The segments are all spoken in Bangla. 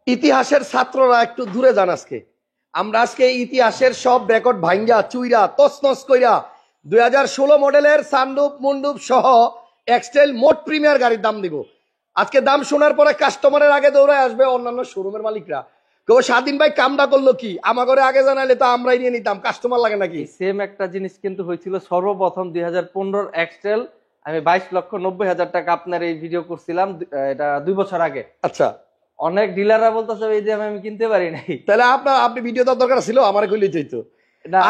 ইতিহাসের ছাত্ররা একটু দূরে যান। আমরা আজকে ইতিহাসের সব রেকর্ড ভাঙ্গা চুইরা তছনছ কইরা 2016 মডেলের সানরুফ মুন্ডুপ সহ এক্সটেল মোট প্রিমিয়ার গাড়ির দাম দিব। আজকে দাম শোনার পরে কাস্টমারের আগে দৌড়ে আসবে অন্যান্য শোরুমের মালিকরা, কেউ স্বাধীন ভাই কামটা করলো কি, আমার ঘরে আগে জানাইলে তো আমরাই নিয়ে নিতাম, কাস্টমার লাগে নাকি? সেম একটা জিনিস কিন্তু হয়েছিল সর্বপ্রথম 2015 এক্সটেল। আমি 22,90,000 টাকা আপনার এই ভিডিও করছিলাম, এটা 2 বছর আগে। আচ্ছা, অনেক ডিলাররা বলতেছে এই দামে আমি কিনতে পারি নাই। তাহলে আপনি ভিডিও দেওয়ার দরকার ছিল, আমার কইলেই চাইতো।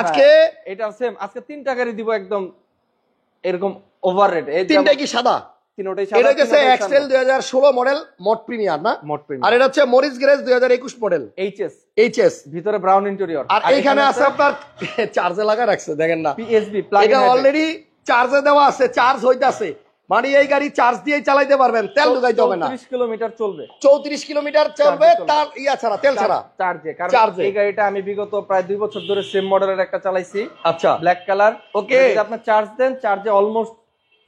আজকে এটা সেম, আজকে 3 টাকারই দিব একদম এরকম ওভার রেট। এই তিনটাই কি সাদা? তিনটাই সাদা। এটা হচ্ছে এক্সটেল 2016 মডেল মোট প্রিমিয়ার না? মোট প্রিমিয়ার। আর এটা হচ্ছে মরিস গ্রেস 2021 মডেল এইচএস, ভিতরে ব্রাউন ইন্টেরিয়র। আর এইখানে আছে আপনার চার্জে লাগা রাখছে, দেখেন না পিএসবি প্লাগ ইন। এটা অলরেডি চার্জে দেওয়া আছে, চার্জ হইতাছে, মানে এই গাড়ি চার্জ দিয়েই চালাতে পারবেন, তেল ঢুকাইতে হবে না। 34 কিলোমিটার চলবে, 34 কিলোমিটার চলবে, তার ইয়া ছাড়া, তেল ছাড়া, চার্জে। কারণ এই গাড়িটা আমি বিগত প্রায় 2 বছর ধরে সেম মডেলের একটা চালাইছি। আচ্ছা, ব্ল্যাক কালার। ওকে, যদি আপনি চার্জ দেন, চার্জে অলমোস্ট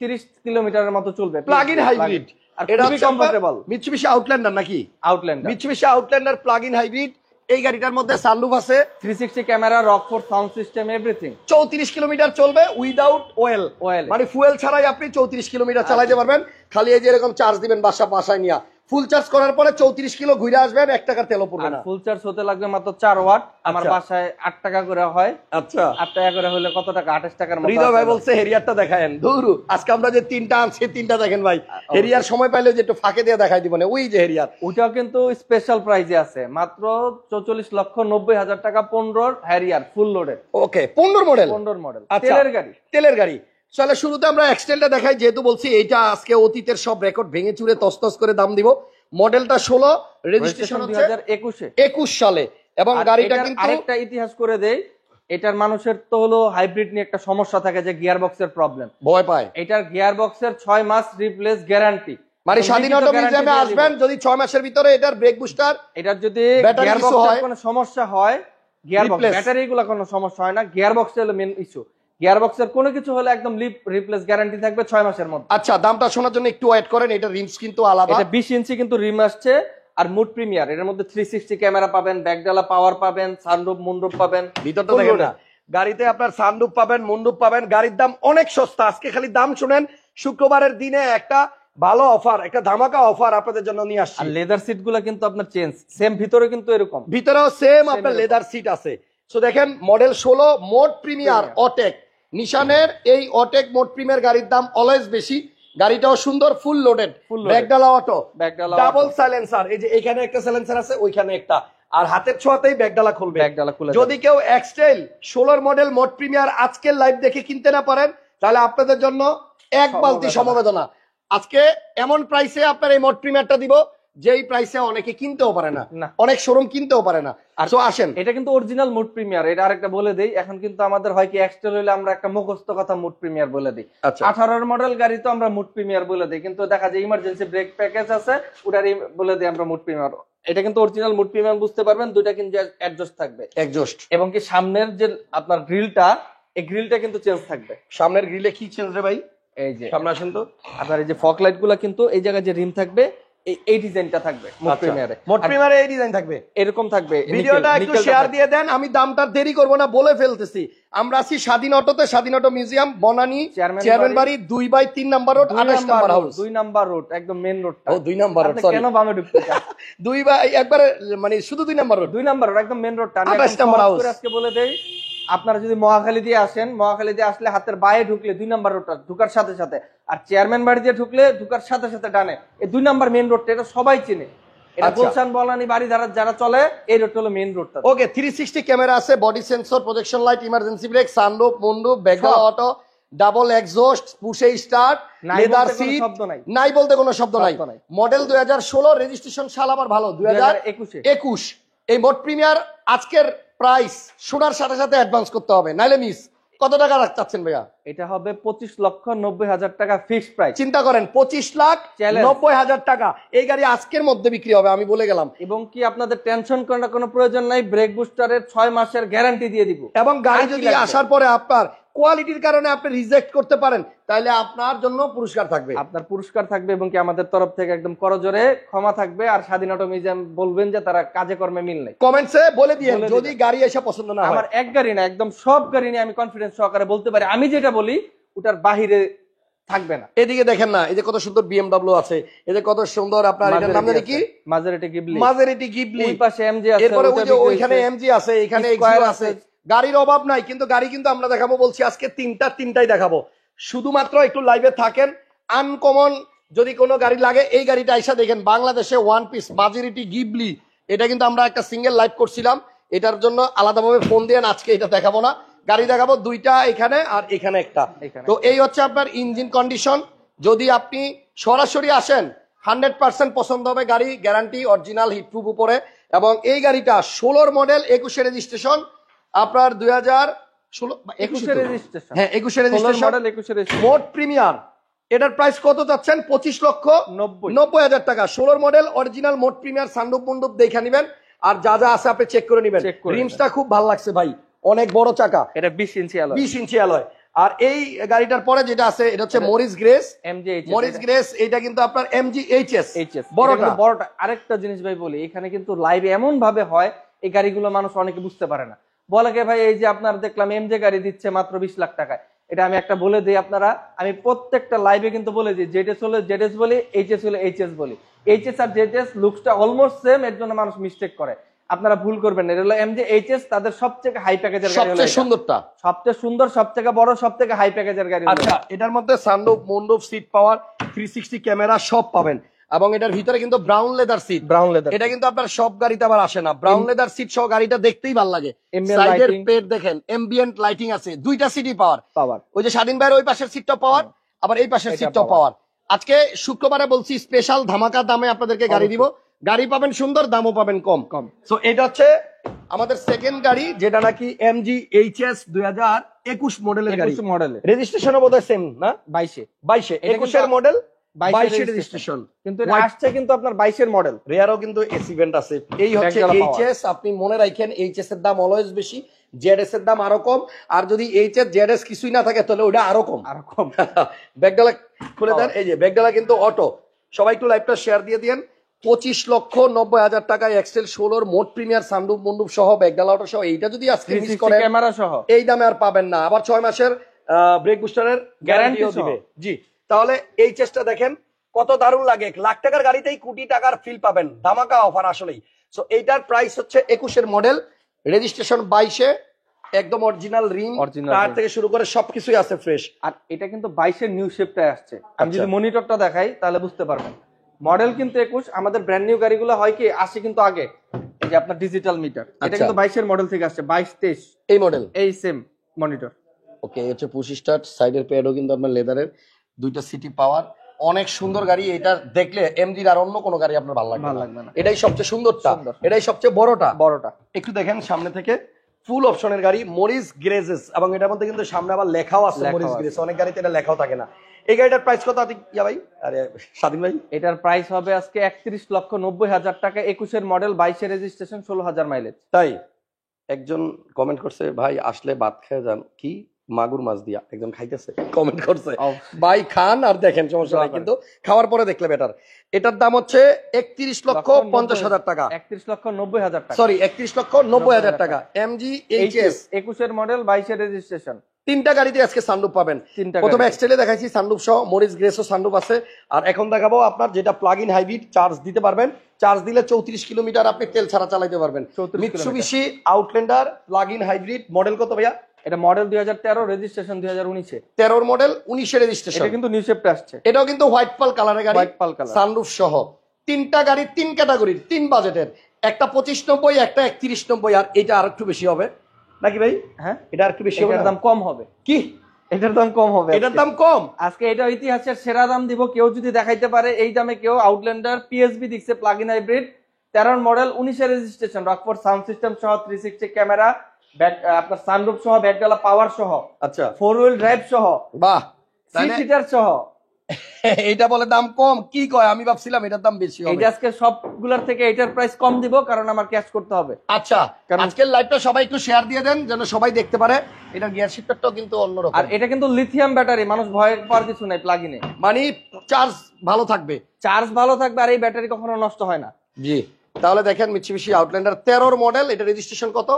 30 কিলোমিটারের মতো চলবে। প্লাগ ইন হাইব্রিড, আর খুবই কমফোর্টেবল। মিৎসুবিশি আউটল্যান্ডার নাকি? Outlander, Mitsubishi Outlander plug in hybrid. এই গাড়িটার মধ্যে সানরুফ আছে, 360 camera, Rockford sound system, everything. 34 kilometre চলবে উইদাউট অয়েল, মানে ফুয়েল ছাড়াই আপনি 34 কিলোমিটার চালাতে পারবেন। খালি এই যে এরকম চার্জ দিবেন বাসায় নিয়ে, ফুল চার্জ করার পরে 34 কিলো ঘুরে আসবেন, 1 টাকার তেলও পড়বে না। ফুল চার্জ হতে লাগবে মাত্র 4 ওয়াট। আমার বাসায় 8 টাকা করে হয়। আচ্ছা, 8 টাকা করে হলে কত টাকা? 28 টাকার মতো। হৃদয় ভাই বলছে হেরিয়ারটা দেখায়েন। ধুরু, আজকে আমরা যে 3টা আনছি 3টা দেখেন ভাই, হেরিয়ার সময় পাইলে যে একটু ফাঁকে দিয়ে দেখাই দিব না, ওই যে হেরিয়ার, ওটাও কিন্তু স্পেশাল প্রাইজে আছে, মাত্র 44,90,000 টাকা। 15 হ্যারিয়ার ফুল লোডেড। ওকে, 15 মডেল, তেলের গাড়ি, তেলের গাড়ি। চলে শুরুতে আমরা এক্সটেলটা দেখাই, যেহেতু বলছি এইটা আজকে অতীতের সব রেকর্ড ভেঙে চুরে তছতছ করে দাম দিব। মডেলটা 16, রেজিস্ট্রেশন হচ্ছে 2021 সালে। এবং গাড়িটা কিন্তু আরেকটা ইতিহাস করে দেই, এটার মানুষের তো হলো হাইব্রিড নিয়ে একটা সমস্যা থাকে যে গিয়ার বক্সের প্রবলেম, ভয় পায়। এটার গিয়ার বক্সের 6 মাস রিপ্লেস গ্যারান্টি। মানে স্বাধীন অটো মিউজিয়ামে আসবেন, যদি 6 মাসের ভিতরে এটার ব্রেক বুস্টার, এটার যদি গিয়ার বক্সের কোনো সমস্যা হয়, গিয়ার বক্স ব্যাটারি গুলো কোনো সমস্যা হয় না, গিয়ার বক্সের হলো মেইন ইস্যু। গিয়ার বক্সের কোনো কিছু হলে একদম রিপ্লেস গ্যারান্টি থাকবে 6 মাসের মধ্যে। আচ্ছা, দামটা শোনার জন্য একটু ওয়েট করেন, এটা রিমস কিন্তু আলাদা, এটা 20 ইঞ্চি কিন্তু রিম আসছে। আর মুড প্রিমিয়ার, এর মধ্যে 360 ক্যামেরা পাবেন, ব্যাকডালা পাওয়ার পাবেন, সানরুফ মুন্ডুপ পাবেন। ভিতরটা দেখেন না, গাড়িতে আপনার সানরুফ পাবেন, মুন্ডুপ পাবেন। গাড়ির দাম অনেক সস্তা। আজকে খালি দাম শুনেন, শুক্রবারের দিনে একটা ভালো অফার, একটা ধামাকা অফার আপনাদের জন্য নিয়ে আসছি। আর লেদার সিট গুলো কিন্তু আপনার চেঞ্জ, সেম ভিতরে কিন্তু এরকম, ভিতরেও সেম আপনার লেদার সিট আছে। সো দেখেন, মডেল 16 মোড প্রিমিয়ার অটেক, নিশানের এই অটেক মোড প্রিমিয়ার গাড়ির দাম অলওয়েজ বেশি। গাড়িটাও সুন্দর, ফুল লোডেড, ব্যাকডালা অটো, ডাবল সাইলেন্সার। এই যে এখানে একটা সাইলেন্সার আছে, ওইখানে একটা, আর হাতের ছোঁয়াতেই ব্যাকডালা খুলবে। যদি কেউ এক্সটেল 16 মডেল মোড প্রিমিয়ার আজকের লাইভ দেখে কিনতে না পারেন, তাহলে আপনাদের জন্য এক বালতি সমবেদনা। আজকে এমন প্রাইসে আপনার এই মোড প্রিমিয়ারটা দিব, যেই প্রাইসে অনেকে কিনতেও পারে না, অনেক শোরুম কিনতেও পারে না। আর সো আসেন, এটা কিন্তু অরিজিনাল মুড প্রিমিয়ার। এটা আরেকটা বলে দেই, এখন কিন্তু আমাদের হয় কি এক্সটেল হইলে আমরা একটা মুখস্থ কথা মুড প্রিমিয়ার বলে দিই। 18 মডেল গাড়ি তো আমরা মুড প্রিমিয়ার বলে দিই, কিন্তু দেখা যায় ইমার্জেন্সি ব্রেক প্যাকেজ আছে, ওটারই বলে দিই আমরা মুড প্রিমিয়ার। এটা কিন্তু অরিজিনাল মুড প্রিমিয়ার বুঝতে পারবেন, দুইটা কিন্তু অ্যাডজাস্ট থাকবে, এক্সজস্ট, এবং কি সামনের যে আপনার গ্রিলটা, এই গ্রিলটা কিন্তু চেঞ্জ থাকবে। সামনের গ্রিলে কি চেঞ্জ রে ভাই? এই যে সামনে আসেন তো, আপনার এই যে ফগ লাইট গুলা কিন্তু এই জায়গায় যে রিম থাকবে, এই ডিজাইনটা থাকবে মোড প্রিমিয়ারে। মোড প্রিমিয়ারে এই ডিজাইন থাকবে, এরকম থাকবে। ভিডিওটা একটু শেয়ার দিয়ে দেন, আমি দামটা দেরি করব না, বলে ফেলতেছি। আমরা আছি স্বাধীন অটোতে, স্বাধীন অটো মিউজিয়াম, বনানী চেয়ারম্যান বাড়ি 2/3 number road, 28 number house. 2 number road, একদম মেইন রোডটা। ও 2 নাম্বার রোড, সরি, কেন বামে ঢুকতে চান? 2 বা একবারে, মানে শুধু 2 নাম্বার রোড, 2 নাম্বার রোড একদম মেইন রোডটা। 28 নাম্বার হাউস। আজকে বলে দেই, আপনারা যদি মহাখালী দিয়ে আসেন, মহাখালী দিয়ে আসলে হাতের বায়ে ঢুকলে 2 নাম্বার রোডটা ঢুকার সাথে সাথে, আর চেয়ারম্যান বাড়ি দিয়ে ঢুকলে ঢুকার সাথে সাথে ডানে, এই 2 নাম্বার মেইন রোডটা, এটা সবাই চিনে। এটা গুলশান বলানি বাড়ি যারা চলে, এই রোডটা হলো মেইন রোডটা। ওকে, 360 ক্যামেরা আছে, body sensor, projection light, emergency brake, sunroof, মুন্ডুপ, ব্যাকডালা auto, double exhaust, push start, leather seat, নাই বলতে কোনো শব্দ নাই। মডেল 2016, রেজিস্ট্রেশন সাল আবার ভালো 2021। এই মোড প্রিমিয়ার আজকের প্রাইস শোনার সাথে সাথে অ্যাডভান্স করতে হবে, নাইলে মিস। কত টাকা রাখতেছেন ভাইয়া? এটা হবে 25,90,000 টাকা ফিক্সড প্রাইস। চিন্তা করেন, 25,90,000 টাকা এই গাড়ি আজকের মধ্যে বিক্রি হবে, আমি বলে গেলাম। এবং কি আপনাদের টেনশন করার কোনো প্রয়োজন নাই, ব্রেক বুস্টারের 6 মাসের গ্যারান্টি দিয়ে দিব। এবং গাড়ি যদি আসার পরে আপনার কোয়ালিটির কারণে আপনি রিজেক্ট করতে পারেন, তাহলে আপনার জন্য পুরস্কার থাকবে, আপনার পুরস্কার থাকবে এবং কি আমাদের তরফ থেকে একদম করজোরে ক্ষমা থাকবে। আর স্বাধীন অটো মিউজিয়াম বলবেন যে তারা কাজে কর্মে মিল নেই, কমেন্টসে বলে দিয়েন যদি গাড়ি এসে পছন্দ না হয়। আমার এক গাড়ি না, একদম সব গাড়ি নিয়ে আমি কনফিডেন্স সহকারে বলতে পারি, আমি যেটা বলি ওটার বাহিরে থাকবে না। এদিকে দেখেন না, এই যে কত সুন্দর বিএমডব্লিউ আছে, এই যে কত সুন্দর আপনার এটার নাম জানি কি, মাজেরিটি গিবলি, মাজেরিটি গিবলি, ওই পাশে এমজি আছে, এরপরে ওই যে ওইখানে এমজি আছে, এখানে এক্সিও আছে। গাড়ির অভাব নাই, কিন্তু গাড়ি কিন্তু আমরা দেখাবো বলছি আজকে তিনটাই দেখাবো। শুধুমাত্র একটু লাইভে থাকেন। আনকমন যদি কোনো গাড়ি লাগে এই গাড়িটা আইসা দেখেন, বাংলাদেশে ওয়ান পিস মাজেরিটি গিবলি, এটা কিন্তু আমরা একটা সিঙ্গেল লাইভ করছিলাম, এটার জন্য আলাদাভাবে ফোন দিয়ে আজকে এটা দেখাবো না, গাড়ি দেখাবো দুইটা, এখানে আর এখানে একটা। তো এই হচ্ছে আপনার ইঞ্জিন কন্ডিশন। যদি আপনি সরাসরি আসেন 100% পছন্দ হবে গাড়ি, গ্যারান্টি অরিজিনাল হিটপ্রুফ উপরে। এবং এই গাড়িটা 16 মডেল 21 রেজিস্ট্রেশন, আপনার 2021 রেজিস্ট্রেশন, হ্যাঁ 21 রেজিস্ট্রেশন, মোট প্রিমিয়ার। এটার প্রাইস কত যাচ্ছেন? 25,90,000 টাকা। 16 মডেল অরিজিনাল মোট প্রিমিয়ার, সানরুফ মন্ডপ দেখে নেবেন, আর যা যা আছে আপনি চেক করে নেবেন। রিমসটা খুব ভালো লাগছে ভাই, অনেক বড় চাকা, এটা 20 ইঞ্চি অ্যালয়। আর এই গাড়িটার পরে যেটা আছে এটা হচ্ছে মরিস গ্রেস, মরিস গ্রেস, এটা কিন্তু আপনার এমজি এইচএস বড়টা। আরেকটা জিনিস ভাই বলি, এখানে কিন্তু লাইভ এমন ভাবে হয় এই গাড়িগুলো মানুষ অনেকে বুঝতে পারে না, বলে কে ভাই এই যে আপনার দেখলাম এমজে গাড়ি দিচ্ছে মাত্র 20 লাখ টাকায়। এটা আমি একটা বলে দিই আপনারা, আমি প্রত্যেকটা লাইভে কিন্তু বলে দিই জেডএস হলে জেডএস বলি, এইচএস হলে এইচএস বলি। এইচএস আর জেডএস লুকসটা অলমোস্ট সেম, এর জন্য মানুষ মিস্টেক করে, আপনারা ভুল করবেন না। এটা হলো এমজে এইচএস, তাদের সবথেকে হাই প্যাকেজের গাড়ি, সবচেয়ে সুন্দরটা, সবচেয়ে সুন্দর, সবথেকে বড়, সবথেকে হাই প্যাকেজের গাড়ি। আচ্ছা, এটার মধ্যে sunroof, moonroof, seat power, 360 camera সব পাবেন। এবং এটার ভিতরে কিন্তু ব্রাউন লেদার সিট, এটা কিন্তু আপনার সব গাড়িতে আবার আসে না। ব্রাউন লেদার সিট সহ গাড়িটা দেখতেই ভালো লাগে। সাইডের পেট দেখেন, এম্বিয়েন্ট লাইটিং আছে, দুইটা সিটই পাওয়ার। ওই যে স্বাধীন ভাইয়ের ওই পাশের সিটটা পাওয়ার, আবার এই পাশের সিটটাও পাওয়ার। আজকে শুক্রবারে বলছি স্পেশাল ধামাকা দামে আপনাদেরকে গাড়ি দিব, গাড়ি পাবেন সুন্দর, দামও পাবেন কম। সো এটা হচ্ছে আমাদের সেকেন্ড গাড়ি, যেটা নাকি এমজি এইচএস 2021 মডেলের গাড়ি। রেজিস্ট্রেশনও বোধহয় সেম না, 22 21 এর মডেল, 22 রেজিস্ট্রেশন, কিন্তু এটা আসছে কিন্তু আপনার 22 এর মডেল। রেয়ারও কিন্তু এসি ভেন্ট আছে। এই হচ্ছে এইচএস, আপনি মনে রাখেন এইচএস এর দাম অলওয়েজ বেশি, জেডএস এর দাম আরো কম। আর যদি এইচএস জেডএস কিছুই না থাকে তাহলে ওটা আরো কম। ব্যাগডালা খুলে দেন, এই যে ব্যাগডালা কিন্তু অটো। সবাই একটু লাইভটা শেয়ার দিয়ে দিয়েন। 25,90,000 টাকায় এক্সেল 16 মোট প্রিমিয়ার, সানরুফ মন্ডপ সহ, ব্যাগডালা অটো সহ, এইটা যদি আজকে মিস করেন ক্যামেরা সহ এই দামে আর পাবেন না। আবার 6 মাসের ব্রেক বুস্টারের গ্যারান্টিও দিবে। জি, তাহলে এই চেষ্টা দেখেন কত দারুণ লাগে। লাখ টাকার গাড়িতেই কোটি টাকার ফিল পাবেন, ধামাকা অফার আসলেই। সো এইটার প্রাইস হচ্ছে 21 এর মডেল, রেজিস্ট্রেশন 22 এ, একদম অরিজিনাল রিম, টায়ার থেকে শুরু করে সবকিছুই আছে ফ্রেশ। আর এটা কিন্তু 22 এর নিউ শেপটায় আসছে। আমি যদি মনিটরটা দেখাই তাহলে বুঝতে পারবেন। মডেল কিন্তু 21, আমাদের ব্র্যান্ড নিউ গাড়িগুলো হয় কি আসে কিন্তু আগে, এই যে আপনার ডিজিটাল মিটার, এটা কিন্তু 22 এর মডেল থেকে আসছে, 22-23 এই মডেল, এই সেম মনিটর। ওকে, হচ্ছে পুশ স্টার্ট, সাইডের প্যাডও কিন্তু আপনার লেদারের, দুইটা সিটি পাওয়ার, অনেক সুন্দর গাড়ি। এটা দেখলে এমডির আর অন্য কোনো গাড়ি আপনার ভালো লাগবে না, এটাই সবচেয়ে সুন্দরটা, এটাই সবচেয়ে বড়টা। একটু দেখেন সামনে থেকে, ফুল অপশনের গাড়ি, মরিস গ্রেজেস, এবং এটার মধ্যে কিন্তু সামনে আবার লেখাও আছে মরিস গ্রেজ, অনেক গাড়িতে এটা লেখাও থাকে না। এই গাড়িটার প্রাইস কত ইয়া ভাই? আরে স্বাধীন ভাই, এটার প্রাইস হবে আজকে 31,90,000 টাকা, 21 এর মডেল, 22 এর রেজিস্ট্রেশন, 16,000 মাইলেজ। তাই একজন কমেন্ট করছে, ভাই আসলে ভাত খেয়ে যান, কি মাগুর মাছ দিয়া, একজন খাইতেছে কমেন্ট করছে, ভাই খান আর দেখেন, সমস্যা নাই, কিন্তু খাওয়ার পরে দেখলে বেটার। এটার দাম হচ্ছে 31,50,000 টাকা, 31,90,000 টাকা, সরি 31,90,000 টাকা। এমজি এইচএস 21 এর মডেল, 22 এর রেজিস্ট্রেশন। তিনটা গাড়িতে আজকে সানরুফ পাবেন। প্রথমে এক্সটেলে দেখাইছি সানরুফ সহ, মরিস গ্রেসও সানরুফ আছে। আর এখন দেখাবো আপনার যেটা প্লাগ ইন হাইব্রিড, চার্জ দিতে পারবেন, চার্জ দিলে 34 কিলোমিটার আপনি তেল ছাড়া চালাতে পারবেন। Mitsubishi Outlander plug in hybrid, model কত ভাইয়া? এটা মডেল 2013, রেজিস্ট্রেশন 2019 এ, 13 মডেল, 19 এর রেজিস্ট্রেশন। এটা কিন্তু নিউ শেপটা আসছে, এটাও কিন্তু হোয়াইট পাল কালারের গাড়ি, হোয়াইট পাল কালার, সানরুফ সহ। তিনটা গাড়ি, তিন ক্যাটাগরির, তিন বাজেটের, একটা 25,90, একটা 31,90, আর এটা আর একটু বেশি হবে নাকি ভাই? হ্যাঁ, এটা আর একটু বেশি হবে, দাম কম হবে। কি এটার দাম কম হবে? এটার দাম কম, আজকে এটা ইতিহাসের সেরা দাম দিব। কেউ যদি দেখাইতে পারে এই দামে, কেউ আউটল্যান্ডার পিএসবি দিচ্ছে প্লাগ ইন হাইব্রিড, 13 মডেল, 19 এর রেজিস্ট্রেশন, রকফোর্ড সাউন্ড সিস্টেম সহ, 360 ক্যামেরা, আপনার সানরুফ সহ, ব্যাকডালা পাওয়ার সহ, আচ্ছা 4 হুইল ড্রাইভ সহ, বাহ, 6 সিটার সহ, এইটা বলে দাম কম, কি কয়? আমি ভাবছিলাম এটার দাম বেশি হবে। এইটা আজকে সবগুলোর থেকে এটার প্রাইস কম দিব, কারণ আমার ক্যাশ করতে হবে। আচ্ছা, আজকের লাইভটা সবাই একটু শেয়ার দিয়ে দেন যেন সবাই দেখতে পারে। এটা গিয়ার শিফটারটাও কিন্তু অন্যরকম, আর এটা কিন্তু লিথিয়াম ব্যাটারি, মানুষ ভয় পাওয়ার কিছু নাই। প্লাগ ইনে মানে চার্জ ভালো থাকবে, চার্জ ভালো থাকবে, আর এই ব্যাটারি কখনো নষ্ট হয় না। জি। তাহলে দেখেন মিৎসুবিশি আউটল্যান্ডার 13 মডেল, এটা রেজিস্ট্রেশন কত?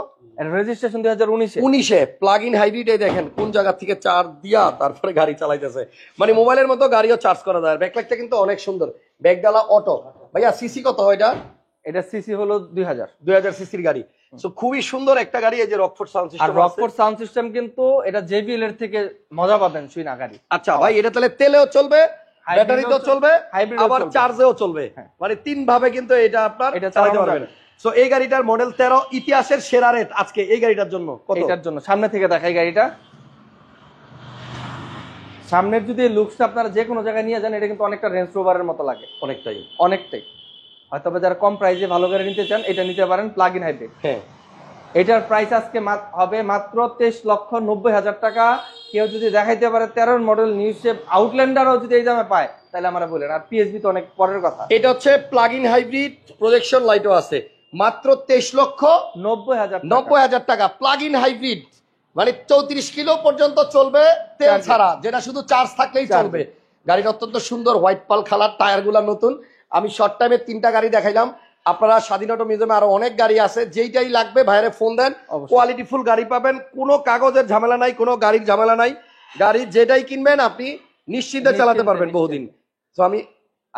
রেজিস্ট্রেশন 2019 19-এ। প্লাগ ইন হাইব্রিড, এই দেখেন কোন জায়গা থেকে চার্জ দিয়া তারপরে গাড়ি চালাইতেছে, মানে মোবাইলের মতো গাড়িও চার্জ করা যায়। ব্যাকলাইটটা কিন্তু অনেক সুন্দর, ব্যাকডালা অটো। ভাইয়া সিসি কত এটা? এটা সিসি হলো 2000 সিসির গাড়ি। সো খুবই সুন্দর একটা গাড়ি। এই যে রকফোর্ড সাউন্ড আর সিস্টেম, রকফোর্ড সাউন্ড সিস্টেম কিন্তু এটা জেবিএল এর থেকে মজা পাবেন শুই না গাড়ি। আচ্ছা ভাই, এটা তাহলে তেলেও চলবে, ব্যাটারিতেও চলবে, হাইব্রিডও আবার চলবে। চার্জেও চলবে, মানে তিন ভাবে কিন্তু এটা আপনার এটা চালাতে চালানো পারবেন। যাবে। সো এই গাড়িটার মডেল 13, ইতিহাসের সেরা রেট আজকে এই গাড়িটার জন্য কত? এটার জন্য সামনে থেকে দেখাই গাড়িটা। সামনের যদি লুকসটা আপনারা যে কোনো জায়গায় নিয়ে যান, এটা কিন্তু অনেকটা রেঞ্জ রোভারের মতো লাগে, অনেকটাই। হয়তো যারা কম প্রাইসে ভালো গাড়ি নিতে চান, এটা নিতে পারেন, প্লাগ ইন হাইব্রিড। হ্যাঁ, এটার প্রাইস আজকে হবে মাত্র 23,90,000 টাকা। কেউ যদি দেখাইতে পারে 13 মডেল নিউ শেপ আউটল্যান্ডারও যদি এই দামে পায়, তাহলে আমরা বলেন। আর পিএসবি তো অনেক পরের কথা। এটা হচ্ছে প্লাগ ইন হাইব্রিড, প্রজেকশন লাইটও আছে, মাত্র 23,90,000 টাকা। প্লাগ ইন হাইব্রিড মানে 34 কিলো পর্যন্ত চলবে তেল ছাড়া, যেটা শুধু চার্জ থাকলেই চলবে। গাড়ির অত্যন্ত সুন্দর হোয়াইট পাল কালার, টায়ার গুলা নতুন। আমি শর্ট টাইমে 3টা গাড়ি দেখাইলাম, আপনারা স্বাধীন অটো মিউজিয়ামে আরো অনেক গাড়ি আছে, যেইটাই লাগবে ভাইরে ফোন দেন, কোয়ালিটি ফুল গাড়ি পাবেন, কোনো কাগজের ঝামেলা নাই, কোনো গাড়ির ঝামেলা নাই। গাড়ি যেটাই কিনবেন আপনি নিশ্চিন্তে চালাতে পারবেন বহুদিন। তো আমি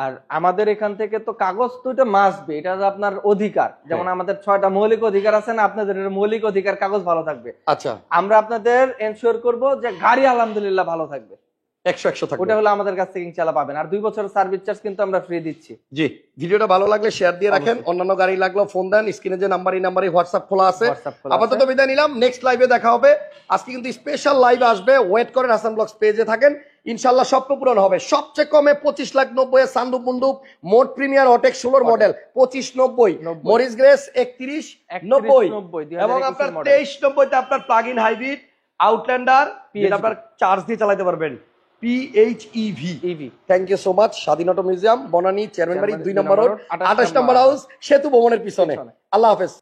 আর আমাদের এখান থেকে তো কাগজ তো এটা মাসবে, এটা আপনার অধিকার। যেমন আমাদের 6টা মৌলিক অধিকার আছে না, আপনাদের মৌলিক অধিকার কাগজ ভালো থাকবে। আচ্ছা, আমরা আপনাদের এনশিওর করব যে গাড়ি আলহামদুলিল্লাহ ভালো থাকবে, 100 থাকবে। ওটা হলো আমাদের কাছ থেকে ইনশাআল্লাহ পাবেন। আর 2 বছরের সার্ভিস চার্জ কিন্তু আমরা ফ্রি দিচ্ছি। জি, ভিডিওটা ভালো লাগলে শেয়ার দিয়ে রাখেন, অন্যান্য গাড়ি লাগলেও ফোন দেন, স্ক্রিনে যে নাম্বার, এই নাম্বারে হোয়াটসঅ্যাপ খোলা আছে। আপাতত বিদায় নিলাম, নেক্সট লাইভে দেখা হবে। আজকে কিন্তু স্পেশাল লাইভ আসবে, ওয়েট করেন, হাসান ব্লগস পেজে থাকেন, ইনশাআল্লাহ স্বপ্ন পূরণ হবে। সবচেয়ে কমে 25,90,000 সানরুফ মুন্ডুপ মোট প্রিমিয়ার অটেক 16 মডেল 25,90, মরিস গ্রেস 31,90, এবং আপনার 23,90 আপনার প্লাগ ইন হাইব্রিড আউটল্যান্ডার, যেটা আপনার চার্জ দিয়ে চালাতে পারবেন, PHEV। Thank you so much. Swadhin auto museum, Banani, chairman বাড়ি, 2 নম্বর রোড, 28 নম্বর হাউস, সেতু ভবনের পিছনে। আল্লাহ হাফেজ।